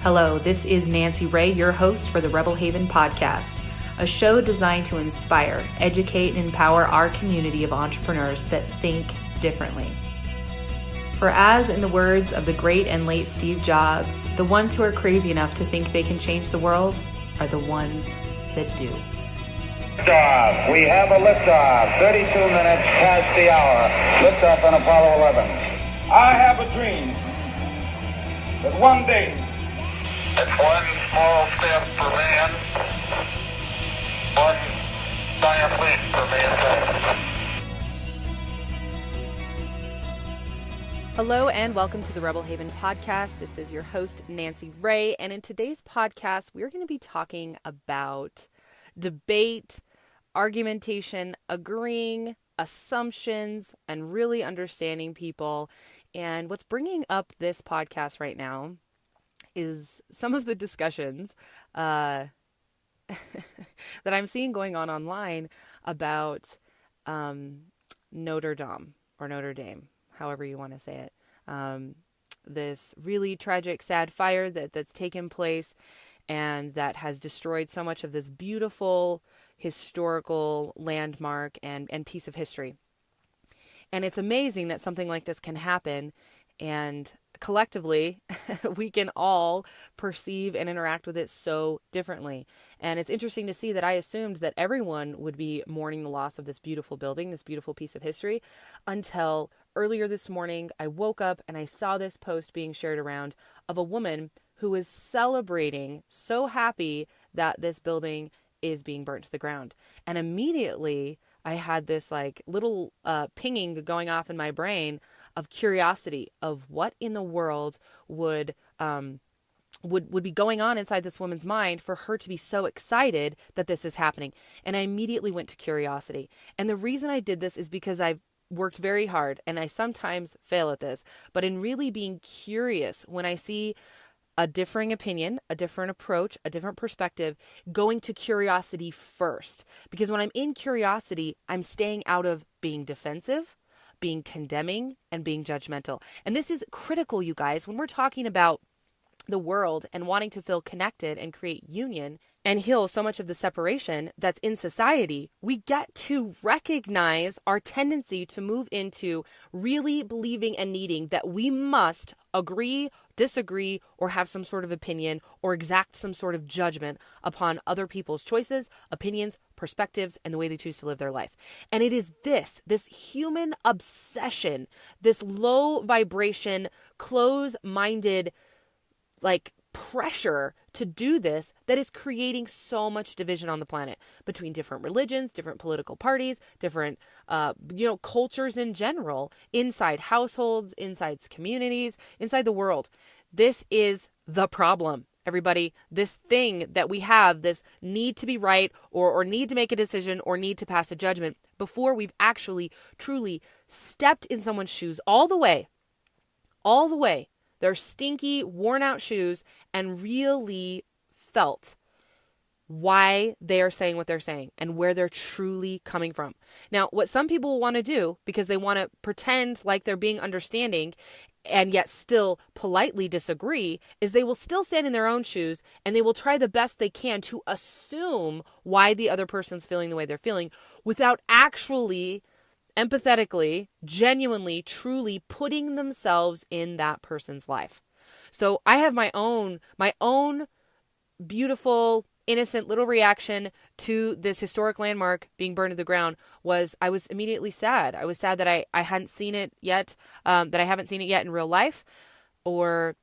Hello, this is Nancy Ray, your host for the Rebel Haven podcast, a show designed to inspire, educate, and empower our community of entrepreneurs that think differently. For as in the words of the great and late Steve Jobs, the ones who are crazy enough to think they can change the world are the ones that do. Liftoff. We have a liftoff. 32 minutes past the hour. Liftoff on Apollo 11. I have a dream that one day it's one small step for man, one giant leap for mankind. Hello and welcome to the Rebel Haven podcast. This is your host, Nancy Ray, and in today's podcast, we're going to be talking about debate, argumentation, agreeing, assumptions, and really understanding people. And what's bringing up this podcast right now is some of the discussions that I'm seeing going on online about Notre Dame or Notre Dame, however you want to say it. This really tragic, sad fire that's taken place and that has destroyed so much of this beautiful historical landmark and piece of history. And it's amazing that something like this can happen, and collectively, we can all perceive and interact with it so differently. And it's interesting to see that I assumed that everyone would be mourning the loss of this beautiful building, this beautiful piece of history, until earlier this morning, I woke up and I saw this post being shared around of a woman who is celebrating, so happy that this building is being burnt to the ground. And immediately I had this little pinging going off in my brain of curiosity of what in the world would be going on inside this woman's mind for her to be so excited that this is happening. And I immediately went to curiosity. And the reason I did this is because I've worked very hard, and I sometimes fail at this, but in really being curious when I see a differing opinion, a different approach, a different perspective, going to curiosity first. Because when I'm in curiosity, I'm staying out of being defensive, being condemning, and being judgmental. And this is critical, you guys, when we're talking about the world and wanting to feel connected and create union and heal so much of the separation that's in society. We get to recognize our tendency to move into really believing and needing that we must agree, disagree, or have some sort of opinion or exact some sort of judgment upon other people's choices, opinions, perspectives, and the way they choose to live their life. And it is this human obsession, this low vibration, close-minded pressure to do this that is creating so much division on the planet between different religions, different political parties, different, cultures in general, inside households, inside communities, inside the world. This is the problem, everybody. This thing that we have, this need to be right or need to make a decision or need to pass a judgment before we've actually truly stepped in someone's shoes all the way, their stinky, worn out shoes, and really felt why they are saying what they're saying and where they're truly coming from. Now, what some people will want to do, because they want to pretend like they're being understanding and yet still politely disagree, is they will still stand in their own shoes and they will try the best they can to assume why the other person's feeling the way they're feeling without actually empathetically, genuinely, truly putting themselves in that person's life. So I have my own beautiful, innocent little reaction to this historic landmark being burned to the ground I was immediately sad. I was sad that I hadn't seen it yet, that I haven't seen it yet in real life, or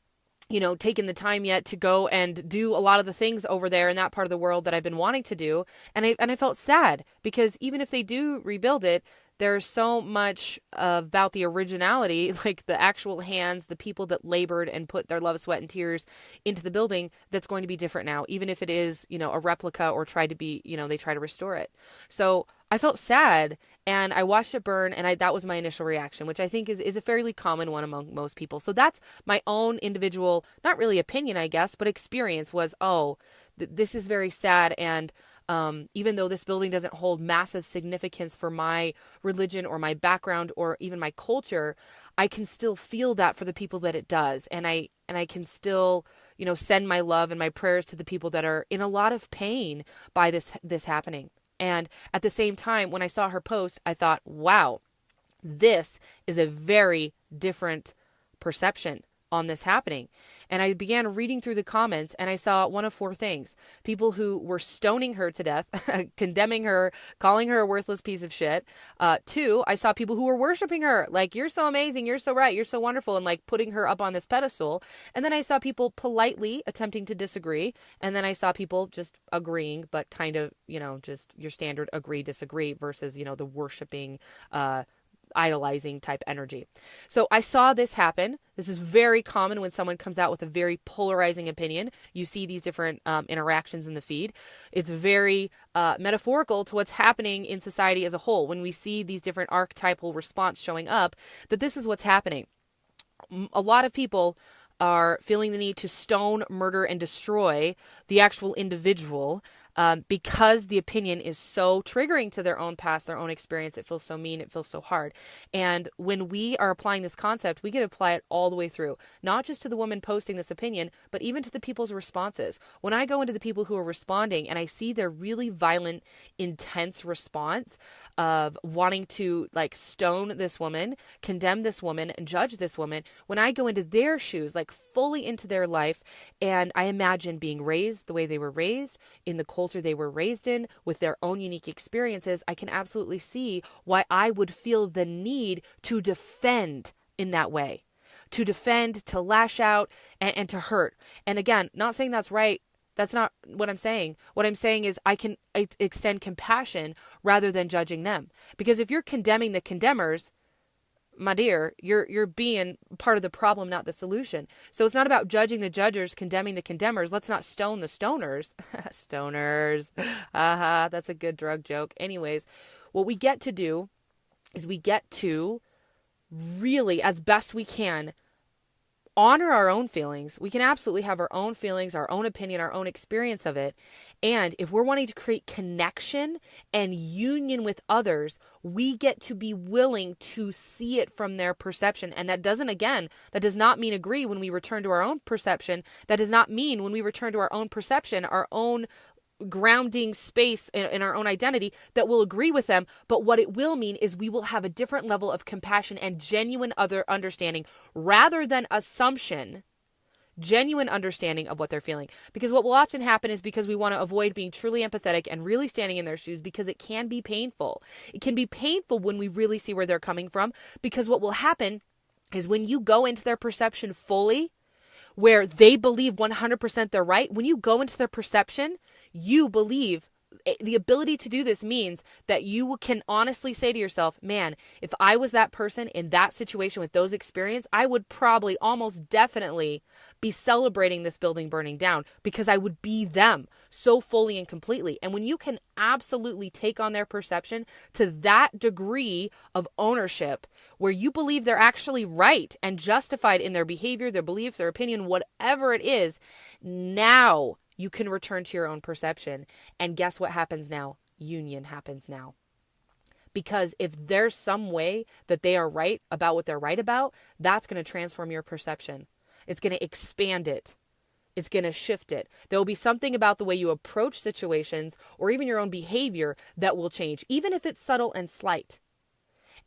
taken the time yet to go and do a lot of the things over there in that part of the world that I've been wanting to do. And I felt sad because even if they do rebuild it, there's so much about the originality, like the actual hands, the people that labored and put their love, sweat, and tears into the building, that's going to be different now, even if it is, a replica or tried to be, they try to restore it. So I felt sad and I watched it burn, and that was my initial reaction, which I think is a fairly common one among most people. So that's my own individual, not really opinion, I guess, but experience was, this is very sad. And even though this building doesn't hold massive significance for my religion or my background or even my culture, I can still feel that for the people that it does. And I can still, send my love and my prayers to the people that are in a lot of pain by this happening. And at the same time, when I saw her post, I thought, wow, this is a very different perception on this happening. And I began reading through the comments, and I saw one of four things. People who were stoning her to death, condemning her, calling her a worthless piece of shit. Two, I saw people who were worshiping her, like, you're so amazing, you're so right, you're so wonderful, and like putting her up on this pedestal. And then I saw people politely attempting to disagree. And then I saw people just agreeing, but kind of, just your standard agree, disagree versus, the worshiping, idolizing type energy. So I saw this happen. This is very common when someone comes out with a very polarizing opinion. You see these different interactions in the feed. It's very metaphorical to what's happening in society as a whole. When we see these different archetypal response showing up, that this is what's happening. A lot of people are feeling the need to stone, murder, and destroy the actual individual because the opinion is so triggering to their own past, their own experience. It feels so mean. It feels so hard. And when we are applying this concept, we get to apply it all the way through, not just to the woman posting this opinion, but even to the people's responses. When I go into the people who are responding and I see their really violent, intense response of wanting to like stone this woman, condemn this woman, and judge this woman, when I go into their shoes, like fully into their life, and I imagine being raised the way they were raised, in the culture they were raised in, with their own unique experiences, I can absolutely see why I would feel the need to defend in that way, to defend, to lash out, and to hurt. And again, not saying that's right. That's not what I'm saying. What I'm saying is I can extend compassion rather than judging them. Because if you're condemning the condemners, my dear, you're being part of the problem, not the solution. So it's not about judging the judgers, condemning the condemners. Let's not stone the stoners. Stoners. That's a good drug joke. Anyways, what we get to do is we get to really, as best we can, honor our own feelings. We can absolutely have our own feelings, our own opinion, our own experience of it. And if we're wanting to create connection and union with others, we get to be willing to see it from their perception. And that does not mean agree when we return to our own perception. That does not mean when we return to our own perception, our own grounding space in our own identity, that we'll agree with them. But what it will mean is we will have a different level of compassion and genuine other understanding rather than assumption, genuine understanding of what they're feeling. Because what will often happen is because we want to avoid being truly empathetic and really standing in their shoes, because it can be painful. It can be painful when we really see where they're coming from, because what will happen is when you go into their perception fully, where they believe 100% they're right, when you go into their perception, you believe. The ability to do this means that you can honestly say to yourself, man, if I was that person in that situation with those experiences, I would probably almost definitely be celebrating this building burning down, because I would be them so fully and completely. And when you can absolutely take on their perception to that degree of ownership, where you believe they're actually right and justified in their behavior, their beliefs, their opinion, whatever it is, now you can return to your own perception. And guess what happens now? Union happens now. Because if there's some way that they are right about what they're right about, that's going to transform your perception. It's going to expand it. It's going to shift it. There will be something about the way you approach situations or even your own behavior that will change, even if it's subtle and slight.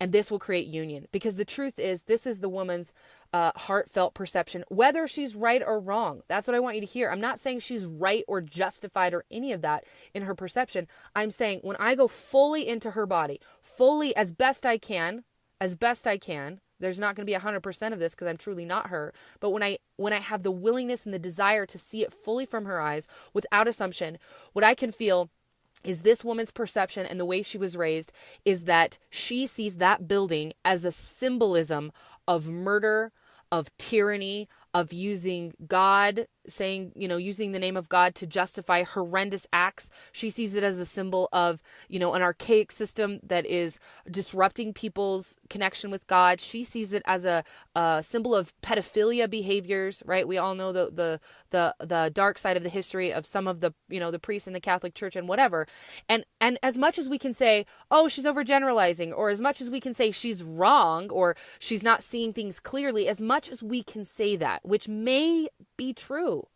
And this will create union, because the truth is, this is the woman's heartfelt perception, whether she's right or wrong. That's what I want you to hear. I'm not saying she's right or justified or any of that in her perception. I'm saying when I go fully into her body, fully as best I can, there's not going to be 100% of this because I'm truly not her. But when I have the willingness and the desire to see it fully from her eyes without assumption, what I can feel is this woman's perception and the way she was raised is that she sees that building as a symbolism of murder, of tyranny, of using God, using the name of God to justify horrendous acts. She sees it as a symbol of, an archaic system that is disrupting people's connection with God. She sees it as a symbol of pedophilia behaviors, right? We all know the dark side of the history of some of the, the priests in the Catholic Church and whatever. And as much as we can say, oh, she's overgeneralizing, or as much as we can say she's wrong, or she's not seeing things clearly, as much as we can say that, which may be true,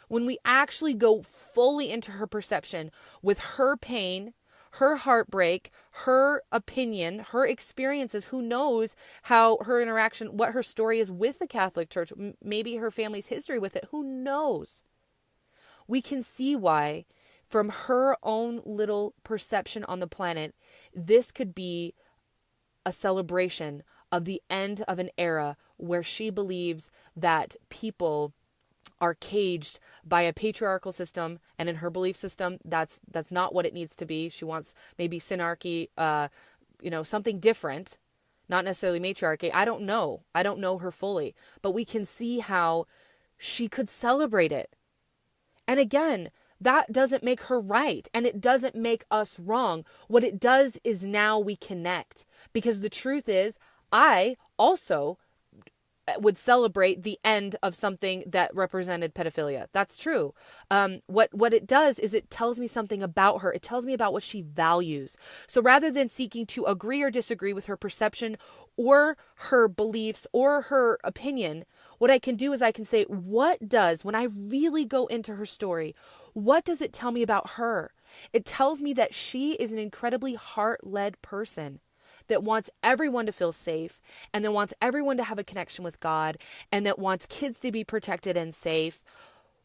when we actually go fully into her perception with her pain, her heartbreak, her opinion, her experiences, who knows how her interaction, what her story is with the Catholic Church, maybe her family's history with it, who knows? We can see why, from her own little perception on the planet, this could be a celebration of the end of an era where she believes that people are caged by a patriarchal system, and in her belief system, that's not what it needs to be. She wants maybe synarchy, something different, not necessarily matriarchy. I don't know her fully, but we can see how she could celebrate it. And again, that doesn't make her right, and it doesn't make us wrong. What it does is now we connect, because the truth is, I also would celebrate the end of something that represented pedophilia. That's true. What it does is it tells me something about her. It tells me about what she values. So rather than seeking to agree or disagree with her perception or her beliefs or her opinion, what I can do is I can say, when I really go into her story, what does it tell me about her? It tells me that she is an incredibly heart-led person that wants everyone to feel safe, and that wants everyone to have a connection with God, and that wants kids to be protected and safe.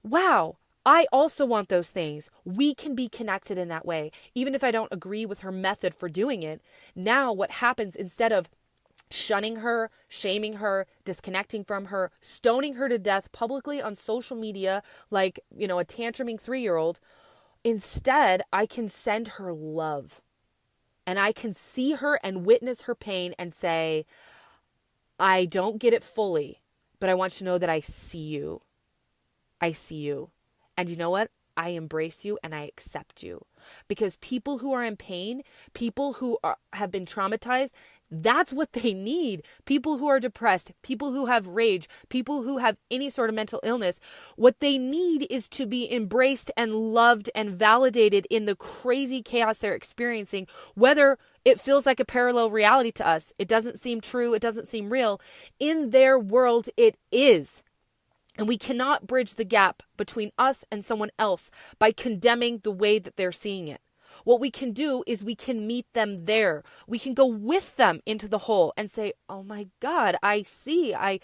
Wow, I also want those things. We can be connected in that way. Even if I don't agree with her method for doing it, now what happens, instead of shunning her, shaming her, disconnecting from her, stoning her to death publicly on social media like, a tantruming 3-year-old, instead I can send her love. And I can see her and witness her pain and say, I don't get it fully, but I want you to know that I see you. I see you. And you know what? I embrace you and I accept you. Because people who are in pain, people who have been traumatized, that's what they need. People who are depressed, people who have rage, people who have any sort of mental illness, what they need is to be embraced and loved and validated in the crazy chaos they're experiencing, whether it feels like a parallel reality to us. It doesn't seem true. It doesn't seem real. In their world, it is. And we cannot bridge the gap between us and someone else by condemning the way that they're seeing it. What we can do is we can meet them there. We can go with them into the hole and say, oh my God, I see, I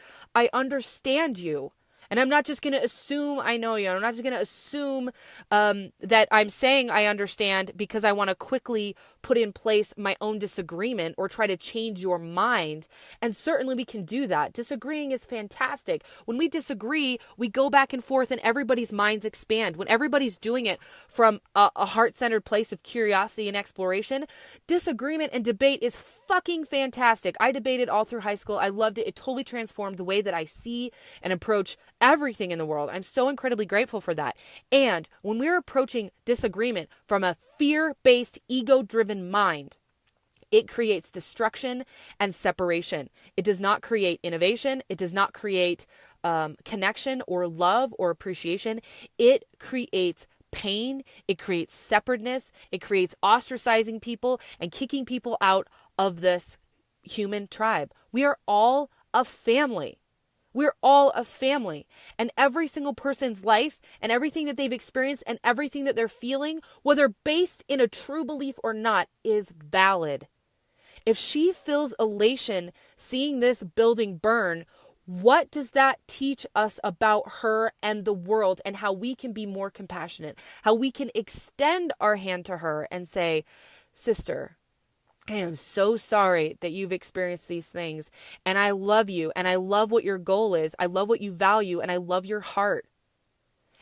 understand you. And I'm not just going to assume I know you. I'm not just going to assume that I'm saying I understand because I want to quickly put in place my own disagreement or try to change your mind. And certainly we can do that. Disagreeing is fantastic. When we disagree, we go back and forth and everybody's minds expand. When everybody's doing it from a heart-centered place of curiosity and exploration, disagreement and debate is fucking fantastic. I debated all through high school. I loved it. It totally transformed the way that I see and approach everything in the world. I'm so incredibly grateful for that. And when we're approaching disagreement from a fear-based, ego-driven mind, it creates destruction and separation. It does not create innovation. It does not create connection or love or appreciation. It creates pain. It creates separateness. It creates ostracizing people and kicking people out of this human tribe. We are all a family. We're all a family, and every single person's life and everything that they've experienced and everything that they're feeling, whether based in a true belief or not, is valid. If she feels elation seeing this building burn, what does that teach us about her and the world and how we can be more compassionate, how we can extend our hand to her and say, sister, I am so sorry that you've experienced these things, and I love you, and I love what your goal is. I love what you value, and I love your heart.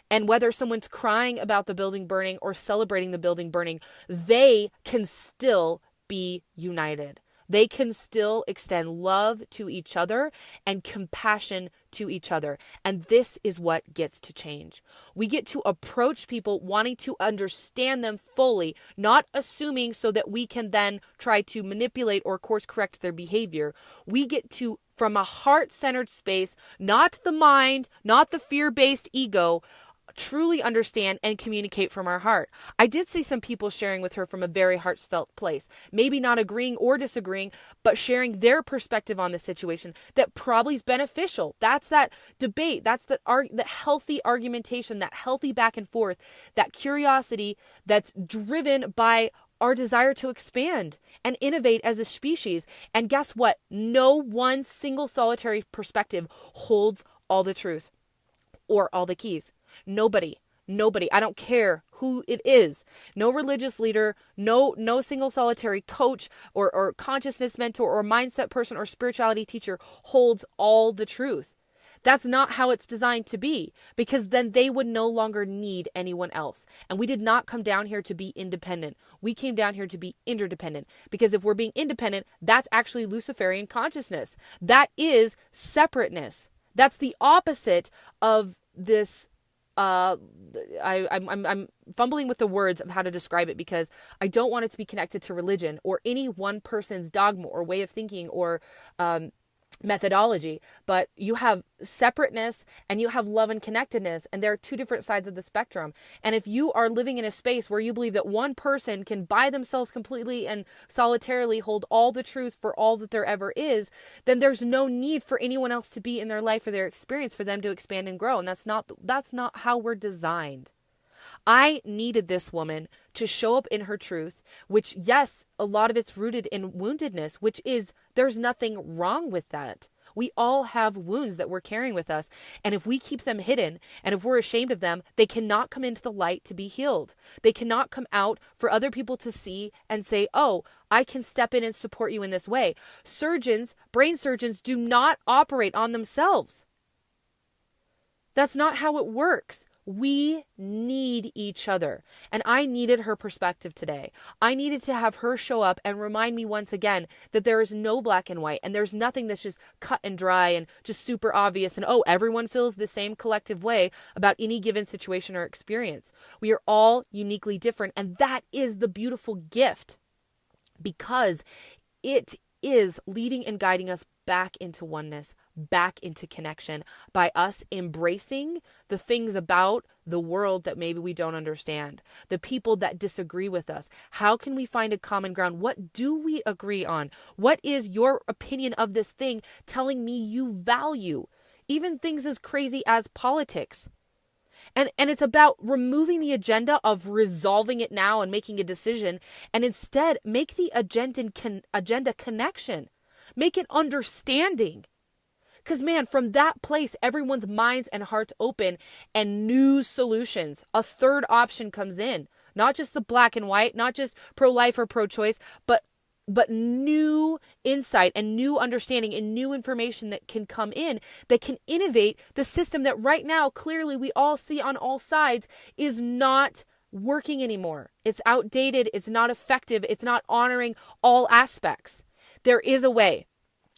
And whether someone's crying about the building burning or celebrating the building burning, they can still be united. They can still extend love to each other and compassion to each other. And this is what gets to change. We get to approach people wanting to understand them fully, not assuming so that we can then try to manipulate or course correct their behavior. We get to, from a heart-centered space, not the mind, not the fear-based ego, truly understand and communicate from our heart. I did see some people sharing with her from a very heartfelt place, maybe not agreeing or disagreeing, but sharing their perspective on the situation that probably is beneficial. That's that debate. That's the healthy argumentation, that healthy back and forth, that curiosity that's driven by our desire to expand and innovate as a species. And guess what? No one single solitary perspective holds all the truth or all the keys. Nobody. I don't care who it is. No religious leader, no single solitary coach or consciousness mentor or mindset person or spirituality teacher holds all the truth. That's not how it's designed to be, because then they would no longer need anyone else. And we did not come down here to be independent. We came down here to be interdependent, because if we're being independent, that's actually Luciferian consciousness. That is separateness. That's the opposite of this. I'm fumbling with the words of how to describe it, because I don't want it to be connected to religion or any one person's dogma or way of thinking or methodology. But you have separateness and you have love and connectedness, and there are two different sides of the spectrum. And if you are living in a space where you believe that one person can by themselves completely and solitarily hold all the truth for all that there ever is, then there's no need for anyone else to be in their life or their experience for them to expand and grow. And that's not how we're designed. I needed this woman to show up in her truth, which, yes, a lot of it's rooted in woundedness, which is, there's nothing wrong with that. We all have wounds that we're carrying with us. And if we keep them hidden and if we're ashamed of them, they cannot come into the light to be healed. They cannot come out for other people to see and say, oh, I can step in and support you in this way. Brain surgeons do not operate on themselves. That's not how it works. We need each other. And I needed her perspective today. I needed to have her show up and remind me once again that there is no black and white, and there's nothing that's just cut and dry and just super obvious and, oh, everyone feels the same collective way about any given situation or experience. We are all uniquely different, and that is the beautiful gift, because it is leading and guiding us back into oneness, back into connection, by us embracing the things about the world that maybe we don't understand, the people that disagree with us. How can we find a common ground? What do we agree on? What is your opinion of this thing telling me you value? Even things as crazy as politics. And it's about removing the agenda of resolving it now and making a decision, and instead make the agenda connection. Make it understanding. Because, man, from that place, everyone's minds and hearts open and new solutions. A third option comes in. Not just the black and white, not just pro-life or pro-choice, but new insight and new understanding and new information that can come in that can innovate the system that right now, clearly, we all see on all sides is not working anymore. It's outdated. It's not effective. It's not honoring all aspects. There is a way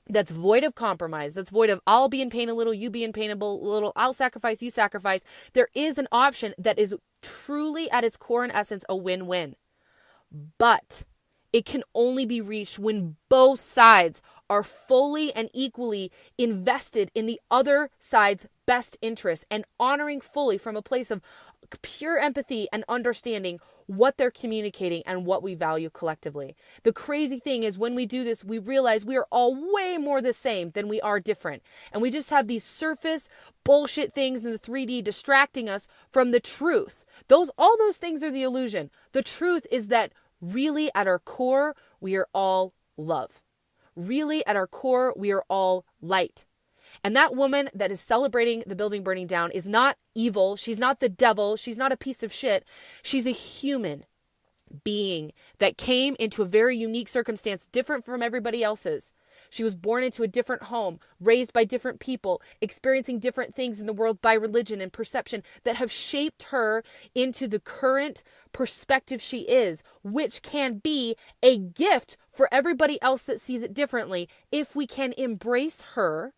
that's void of compromise, that's void of I'll be in pain a little, you be in pain a little, I'll sacrifice, you sacrifice. There is an option that is truly at its core and essence a win-win. But it can only be reached when both sides are fully and equally invested in the other side's best interest and honoring fully from a place of pure empathy and understanding what they're communicating and what we value collectively. The crazy thing is when we do this, we realize we are all way more the same than we are different. And we just have these surface bullshit things in the 3D distracting us from the truth. All those things are the illusion. The truth is that really at our core, we are all love. Really at our core, we are all light. And that woman that is celebrating the building burning down is not evil. She's not the devil. She's not a piece of shit. She's a human being that came into a very unique circumstance, different from everybody else's. She was born into a different home, raised by different people, experiencing different things in the world by religion and perception that have shaped her into the current perspective she is, which can be a gift for everybody else that sees it differently if we can embrace her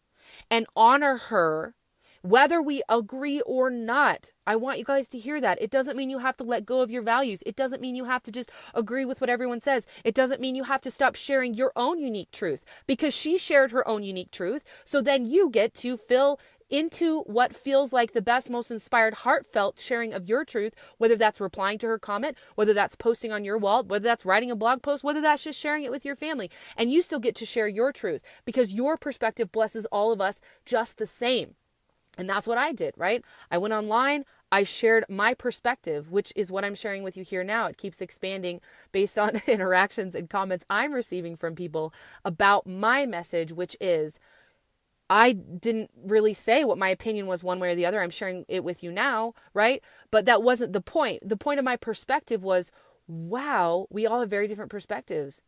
and honor her, whether we agree or not. I want you guys to hear that. It doesn't mean you have to let go of your values. It doesn't mean you have to just agree with what everyone says. It doesn't mean you have to stop sharing your own unique truth, because she shared her own unique truth. So then you get to fill into what feels like the best, most inspired, heartfelt sharing of your truth, whether that's replying to her comment, whether that's posting on your wall, whether that's writing a blog post, whether that's just sharing it with your family. And you still get to share your truth because your perspective blesses all of us just the same. And that's what I did, right? I went online, I shared my perspective, which is what I'm sharing with you here now. It keeps expanding based on interactions and comments I'm receiving from people about my message, which is, I didn't really say what my opinion was one way or the other. I'm sharing it with you now, right? But that wasn't the point. The point of my perspective was, wow, we all have very different perspectives.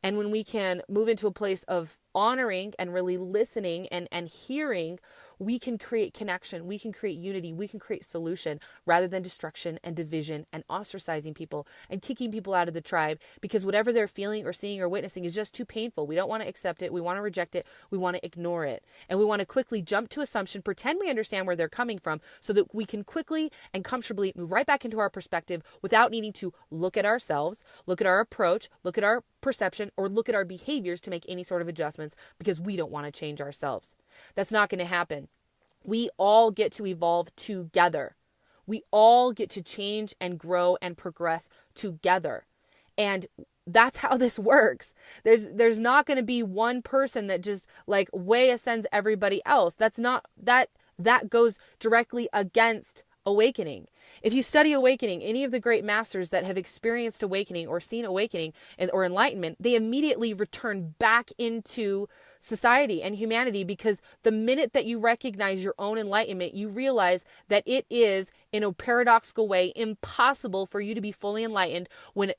And when we can move into a place of honoring and really listening and hearing, we can create connection, we can create unity, we can create solution rather than destruction and division and ostracizing people and kicking people out of the tribe because whatever they're feeling or seeing or witnessing is just too painful. We don't want to accept it. We want to reject it. We want to ignore it. And we want to quickly jump to assumption, pretend we understand where they're coming from so that we can quickly and comfortably move right back into our perspective without needing to look at ourselves, look at our approach, look at our perception, or look at our behaviors to make any sort of adjustments because we don't want to change ourselves. That's not going to happen. We all get to evolve together. We all get to change and grow and progress together. And that's how this works. There's not going to be one person that just like way ascends everybody else. That's not that goes directly against awakening. If you study awakening, any of the great masters that have experienced awakening or seen awakening or enlightenment, they immediately return back into society and humanity because the minute that you recognize your own enlightenment, you realize that it is, in a paradoxical way, impossible for you to be fully enlightened when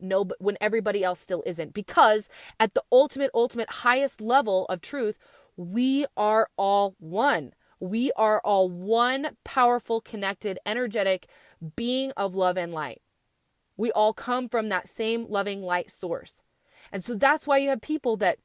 everybody else still isn't. Because at the ultimate highest level of truth, we are all one. We are all one powerful, connected, energetic being of love and light. We all come from that same loving light source. And so that's why you have people that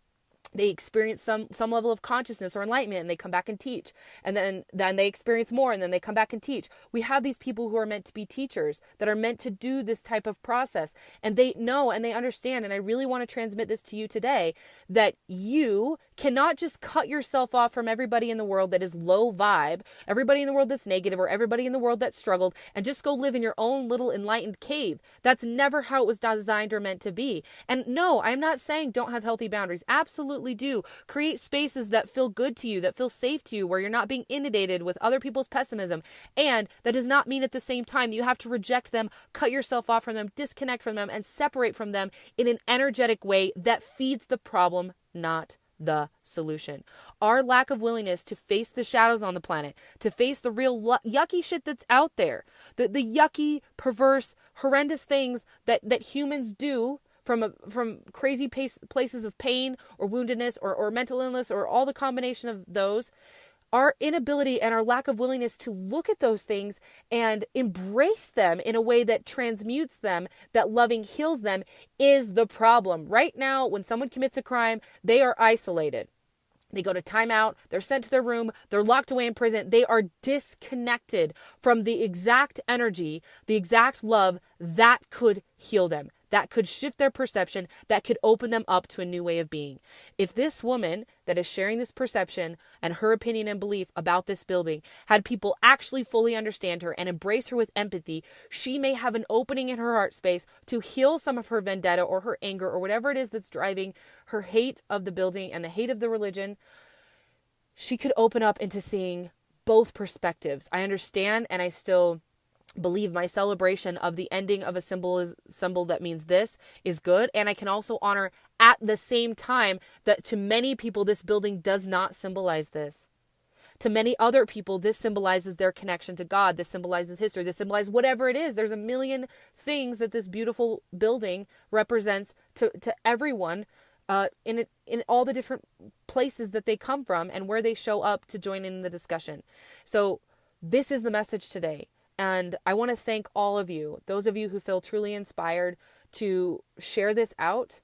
they experience some level of consciousness or enlightenment and they come back and teach. And then they experience more and then they come back and teach. We have these people who are meant to be teachers that are meant to do this type of process. And they know and they understand. And I really want to transmit this to you today, that you cannot just cut yourself off from everybody in the world that is low vibe, everybody in the world that's negative, or everybody in the world that struggled, and just go live in your own little enlightened cave. That's never how it was designed or meant to be. And no, I'm not saying don't have healthy boundaries. Absolutely do. Create spaces that feel good to you, that feel safe to you, where you're not being inundated with other people's pessimism. And that does not mean at the same time that you have to reject them, cut yourself off from them, disconnect from them, and separate from them in an energetic way that feeds the problem, not the solution. Our lack of willingness to face the shadows on the planet, to face the real yucky shit that's out there, the yucky, perverse, horrendous things that humans do from crazy places of pain or woundedness or mental illness or all the combination of those. Our inability and our lack of willingness to look at those things and embrace them in a way that transmutes them, that loving heals them, is the problem. Right now, when someone commits a crime, they are isolated. They go to timeout, they're sent to their room, they're locked away in prison. They are disconnected from the exact energy, the exact love that could heal them, that could shift their perception, that could open them up to a new way of being. If this woman that is sharing this perception and her opinion and belief about this building had people actually fully understand her and embrace her with empathy, she may have an opening in her heart space to heal some of her vendetta or her anger or whatever it is that's driving her hate of the building and the hate of the religion. She could open up into seeing both perspectives. I understand, and I still believe my celebration of the ending of a symbol that means this is good. And I can also honor at the same time that to many people, this building does not symbolize this. To many other people, this symbolizes their connection to God. This symbolizes history. This symbolizes whatever it is. There's a million things that this beautiful building represents to everyone in all the different places that they come from and where they show up to join in the discussion. So this is the message today. And I want to thank all of you, those of you who feel truly inspired to share this out,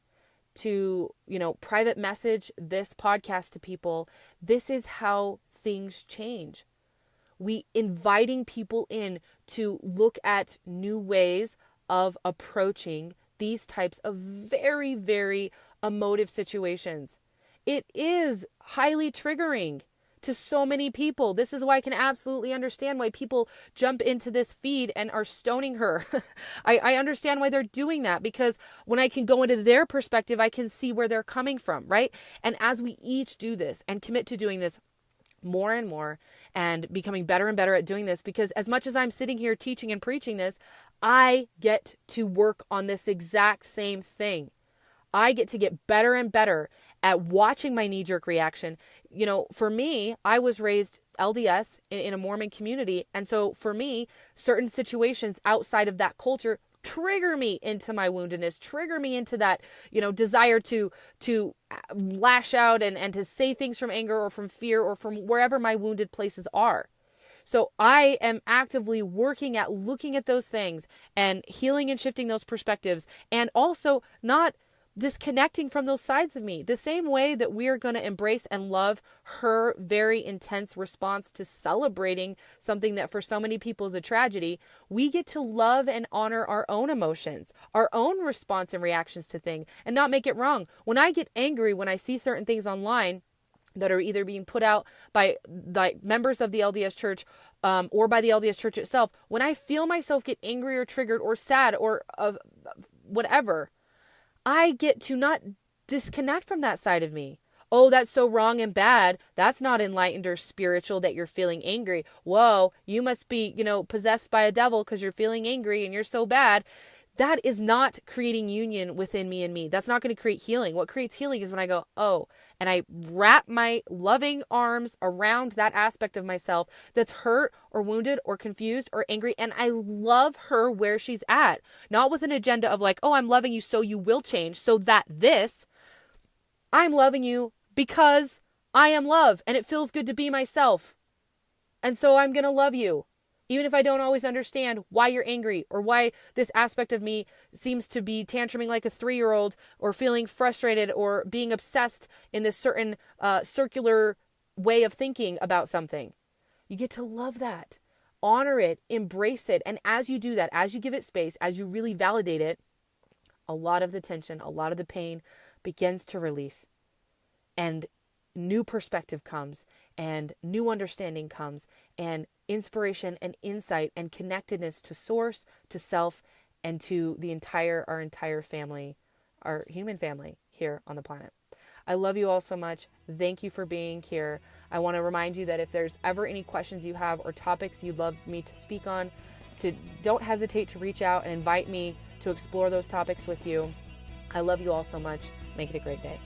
to, private message this podcast to people. This is how things change. We inviting people in to look at new ways of approaching these types of very, very emotive situations. It is highly triggering to so many people. This is why I can absolutely understand why people jump into this feed and are stoning her. I understand why they're doing that, because when I can go into their perspective, I can see where they're coming from, right? And as we each do this and commit to doing this more and more and becoming better and better at doing this, because as much as I'm sitting here teaching and preaching this, I get to work on this exact same thing. I get to get better and better at watching my knee-jerk reaction. You know, for me, I was raised LDS in a Mormon community. And so for me, certain situations outside of that culture trigger me into my woundedness, trigger me into that, desire to lash out and to say things from anger or from fear or from wherever my wounded places are. So I am actively working at looking at those things and healing and shifting those perspectives, and also not disconnecting from those sides of me. The same way that we are going to embrace and love her very intense response to celebrating something that for so many people is a tragedy, we get to love and honor our own emotions, our own response and reactions to things, and not make it wrong. When I get angry, when I see certain things online that are either being put out by members of the LDS Church or by the LDS Church itself, when I feel myself get angry or triggered or sad or of whatever, I get to not disconnect from that side of me. Oh, that's so wrong and bad. That's not enlightened or spiritual that you're feeling angry. Whoa, you must be, possessed by a devil because you're feeling angry and you're so bad. That is not creating union within me and me. That's not going to create healing. What creates healing is when I go, oh, and I wrap my loving arms around that aspect of myself that's hurt or wounded or confused or angry. And I love her where she's at, not with an agenda of like, oh, I'm loving you so you will change, so that I'm loving you because I am love and it feels good to be myself. And so I'm going to love you. Even if I don't always understand why you're angry or why this aspect of me seems to be tantruming like a 3-year-old or feeling frustrated or being obsessed in this certain circular way of thinking about something. You get to love that, honor it, embrace it. And as you do that, as you give it space, as you really validate it, a lot of the tension, a lot of the pain begins to release. And new perspective comes, and new understanding comes, and inspiration and insight and connectedness to source, to self, and to our entire family, our human family here on the planet. I love you all so much. Thank you for being here. I want to remind you that if there's ever any questions you have or topics you'd love me to speak on, don't hesitate to reach out and invite me to explore those topics with you. I love you all so much. Make it a great day.